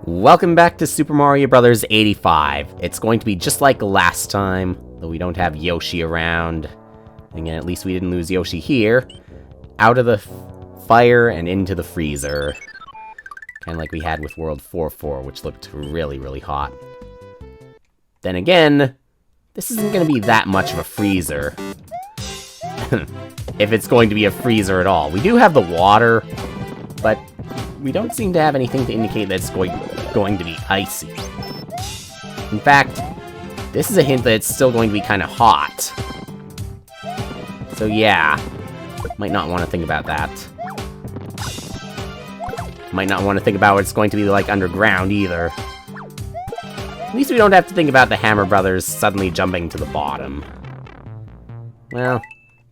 Welcome back to Super Mario Bros. 85. It's going to be just like last time, though we don't have Yoshi around. Again, at least we didn't lose Yoshi here. Out of the fire and into the freezer. Kind of like we had with World 4-4, which looked really, really hot. Then again, this isn't going to be that much of a freezer. If it's going to be a freezer at all. We do have the water, but we don't seem to have anything to indicate that it's going to be icy. In fact, this is a hint that it's still going to be kind of hot. So yeah, might not want to think about that. Might not want to think about what it's going to be like underground either. At least we don't have to think about the Hammer Brothers suddenly jumping to the bottom. Well,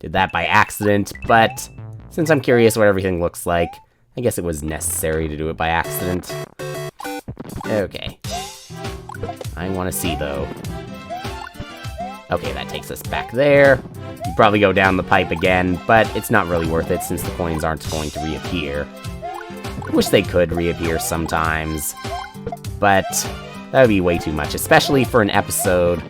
did that by accident, but since I'm curious what everything looks like, I guess it was necessary to do it by accident. Okay. I want to see, though. Okay, that takes us back there. You probably go down the pipe again, but it's not really worth it since the coins aren't going to reappear. I wish they could reappear sometimes, but that would be way too much, especially for an episode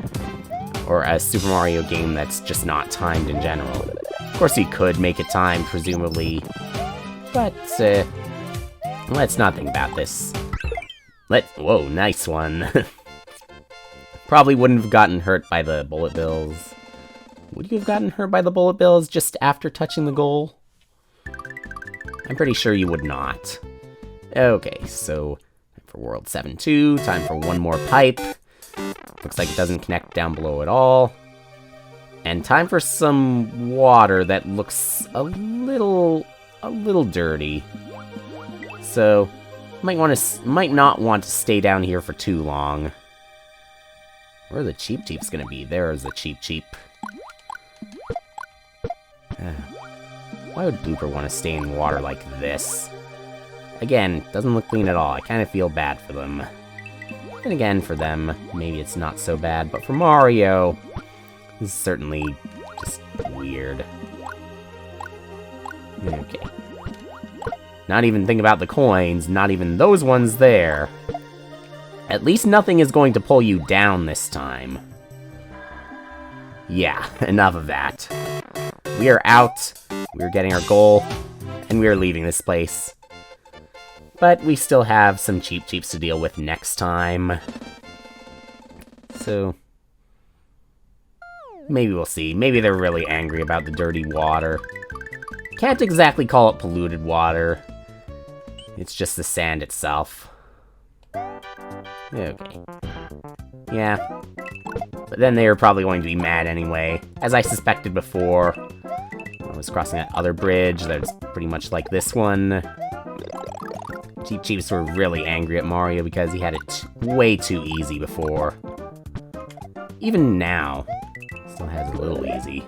or a Super Mario game that's just not timed in general. Of course, you could make it timed, presumably, but let's not think about this. Whoa, nice one. Probably wouldn't have gotten hurt by the bullet bills. Would you have gotten hurt by the bullet bills just after touching the goal? I'm pretty sure you would not. Okay, so time for World 7-2, time for one more pipe. Looks like it doesn't connect down below at all. And time for some water that looks a little dirty. So, might not want to stay down here for too long. Where are the Cheep Cheeps gonna be? There's the Cheep Cheep. Why would Blooper want to stay in water like this? Again, doesn't look clean at all. I kind of feel bad for them. And again, for them, maybe it's not so bad, but for Mario, this is certainly just weird. Okay. Not even think about the coins, not even those ones there. At least nothing is going to pull you down this time. Yeah, enough of that. We are out, we're getting our goal, and we are leaving this place. But we still have some Cheep Cheeps to deal with next time. So, maybe we'll see. Maybe they're really angry about the dirty water. Can't exactly call it polluted water. It's just the sand itself. Okay. Yeah. But then they were probably going to be mad anyway, as I suspected before. I was crossing that other bridge that's pretty much like this one. Cheep Cheeps were really angry at Mario because he had it way too easy before. Even now, still has it a little easy.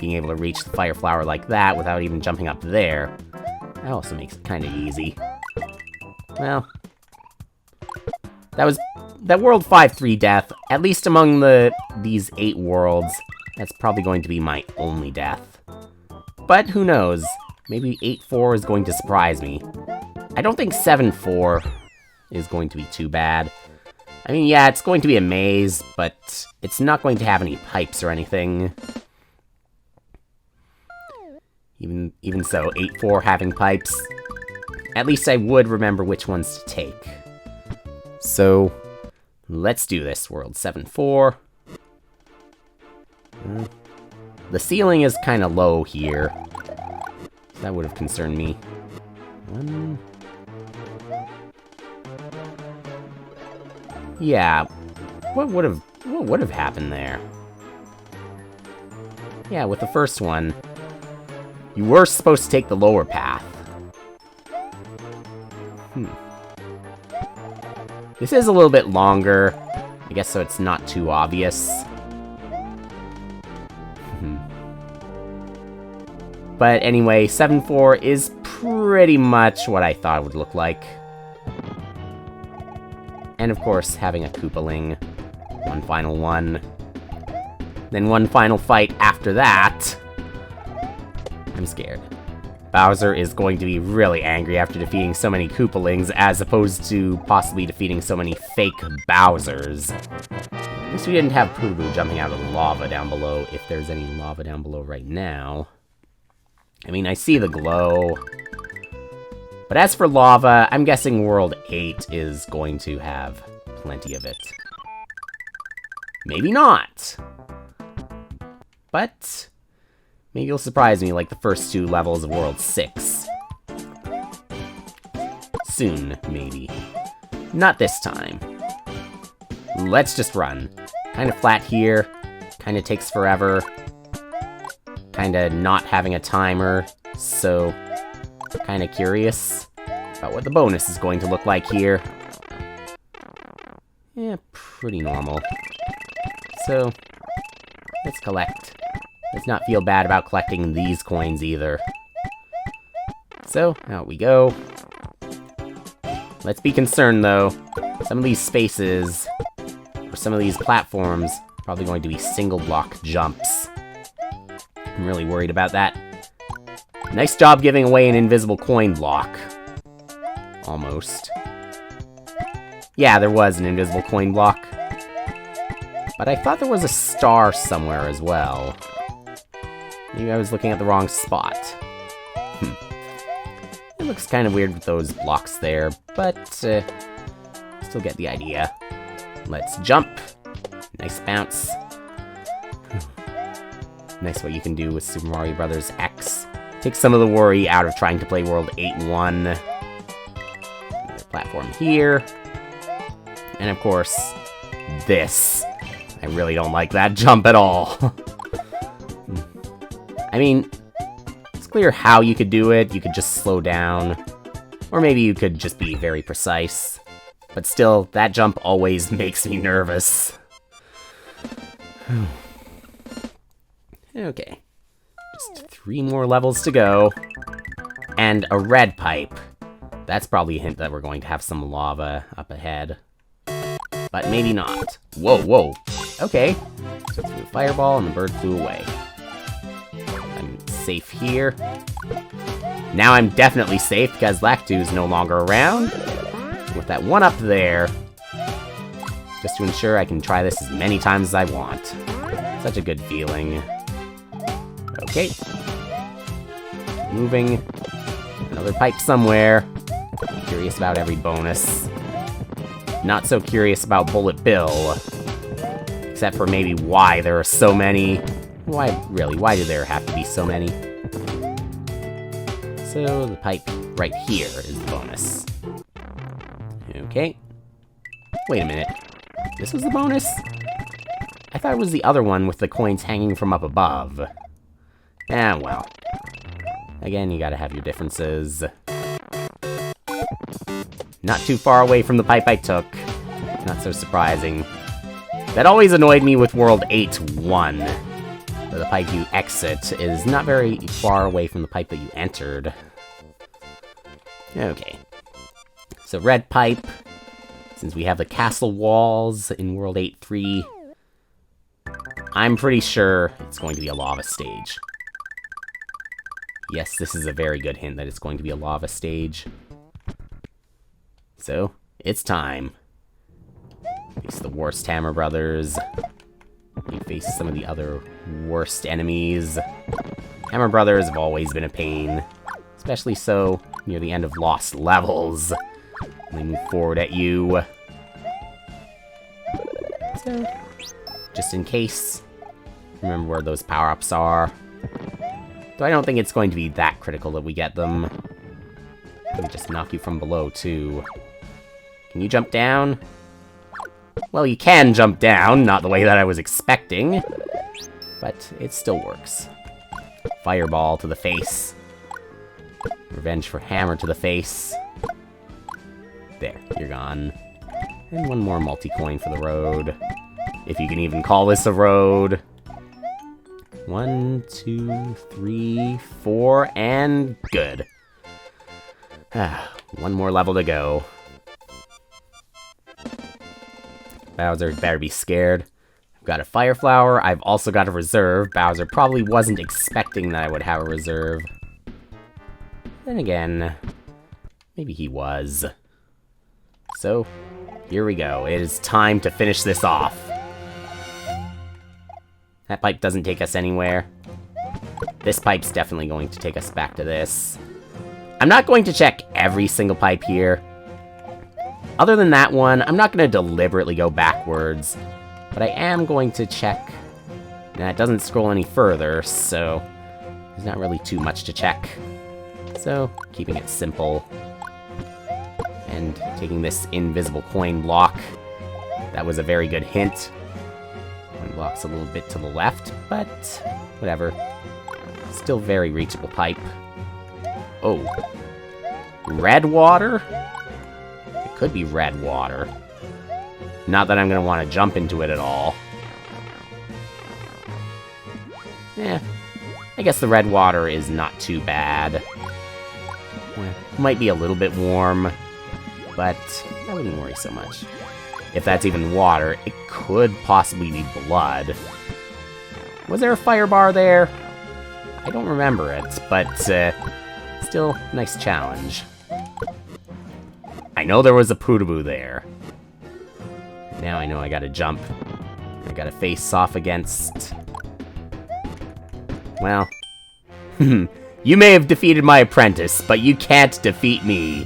Being able to reach the Fire Flower like that without even jumping up there, that also makes it kind of easy. Well, that World 5-3 death, at least among these 8 worlds, that's probably going to be my only death. But who knows? Maybe 8-4 is going to surprise me. I don't think 7-4 is going to be too bad. I mean, yeah, it's going to be a maze, but it's not going to have any pipes or anything. Even so, 8-4 having pipes, at least I would remember which ones to take. So, let's do this, World 7-4. The ceiling is kind of low here. That would have concerned me. Yeah, what would have happened there? Yeah, with the first one, you were supposed to take the lower path. This is a little bit longer, I guess, so it's not too obvious. But anyway, 7-4 is pretty much what I thought it would look like. And of course, having a Koopaling. One final one. Then one final fight after that. I'm scared. Bowser is going to be really angry after defeating so many Koopalings, as opposed to possibly defeating so many fake Bowsers. At least we didn't have Poodoo jumping out of the lava down below, if there's any lava down below right now. I mean, I see the glow. But as for lava, I'm guessing World 8 is going to have plenty of it. Maybe not. But maybe you'll surprise me like the first 2 levels of World 6. Soon, maybe. Not this time. Let's just run. Kind of flat here. Kind of takes forever. Kind of not having a timer. So, kind of curious about what the bonus is going to look like here. Yeah, pretty normal. So, let's collect. Let's not feel bad about collecting these coins either. So, out we go. Let's be concerned though. Some of these spaces, or some of these platforms, are probably going to be single block jumps. I'm really worried about that. Nice job giving away an invisible coin block. Almost. Yeah, there was an invisible coin block. But I thought there was a star somewhere as well. Maybe I was looking at the wrong spot. It looks kind of weird with those blocks there, but still get the idea. Let's jump. Nice bounce. Nice what you can do with Super Mario Bros. X. Take some of the worry out of trying to play World 8-1. Another platform here. And of course, this. I really don't like that jump at all. I mean, it's clear how you could do it. You could just slow down. Or maybe you could just be very precise. But still, that jump always makes me nervous. Okay. Just 3 more levels to go. And a red pipe. That's probably a hint that we're going to have some lava up ahead. But maybe not. Whoa, whoa. Okay. So threw a fireball and the bird flew away. I'm safe here. Now I'm definitely safe because Lactu is no longer around. With that one up there, just to ensure I can try this as many times as I want. Such a good feeling. Okay. Moving. Another pipe somewhere. Curious about every bonus. Not so curious about Bullet Bill. Except for maybe why there are so many. Why, really, why do there have to be so many? So, the pipe right here is the bonus. Okay. Wait a minute. This was the bonus? I thought it was the other one with the coins hanging from up above. Ah, well. Again, you gotta have your differences. Not too far away from the pipe I took. Not so surprising. That always annoyed me with World 8-1. The pipe you exit is not very far away from the pipe that you entered. Okay. So red pipe. Since we have the castle walls in World 8-3, I'm pretty sure it's going to be a lava stage. Yes, this is a very good hint that it's going to be a lava stage. So, it's time. Face the worst Hammer Brothers. You face some of the other worst enemies. Hammer Brothers have always been a pain. Especially so near the end of Lost Levels. When they move forward at you. So, just in case, remember where those power-ups are. Though I don't think it's going to be that critical that we get them. They just knock you from below, too. Can you jump down? Well, you can jump down, not the way that I was expecting. But it still works. Fireball to the face. Revenge for Hammer to the face. There, you're gone. And one more multi-coin for the road. If you can even call this a road. 1, 2, 3, 4, and good. One more level to go. Bowser better be scared. I've got a Fire Flower. I've also got a reserve. Bowser probably wasn't expecting that I would have a reserve. Then again, maybe he was. So, here we go. It is time to finish this off. That pipe doesn't take us anywhere. This pipe's definitely going to take us back to this. I'm not going to check every single pipe here. Other than that one, I'm not going to deliberately go backwards. But I am going to check. Now, it doesn't scroll any further, so there's not really too much to check. So, keeping it simple. And taking this invisible coin block. That was a very good hint. Coin block's a little bit to the left, but whatever. Still very reachable pipe. Oh. Red water? It could be red water. Not that I'm going to want to jump into it at all. I guess the red water is not too bad. Might be a little bit warm, but I wouldn't worry so much. If that's even water, it could possibly be blood. Was there a fire bar there? I don't remember it, but still, nice challenge. I know there was a Pootaboo there. Now I know I gotta jump. I gotta face off against... Well... You may have defeated my apprentice, but you can't defeat me.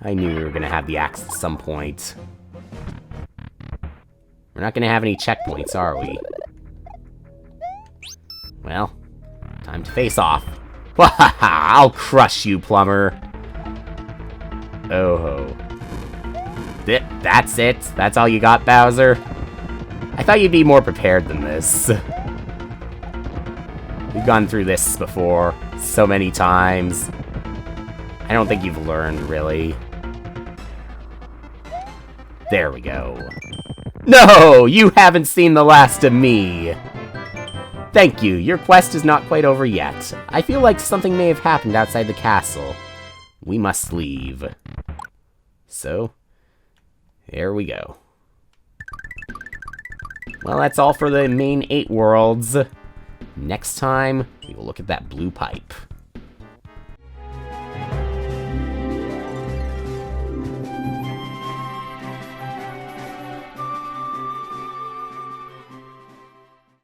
I knew we were gonna have the axe at some point. We're not gonna have any checkpoints, are we? Well, time to face off. Wahaha! I'll crush you, plumber. Oh ho. That's it? That's all you got, Bowser? I thought you'd be more prepared than this. We've gone through this before so many times. I don't think you've learned, really. There we go. No! You haven't seen the last of me! Thank you, your quest is not quite over yet. I feel like something may have happened outside the castle. We must leave. So, there we go. Well, that's all for the main 8 worlds. Next time, we will look at that blue pipe.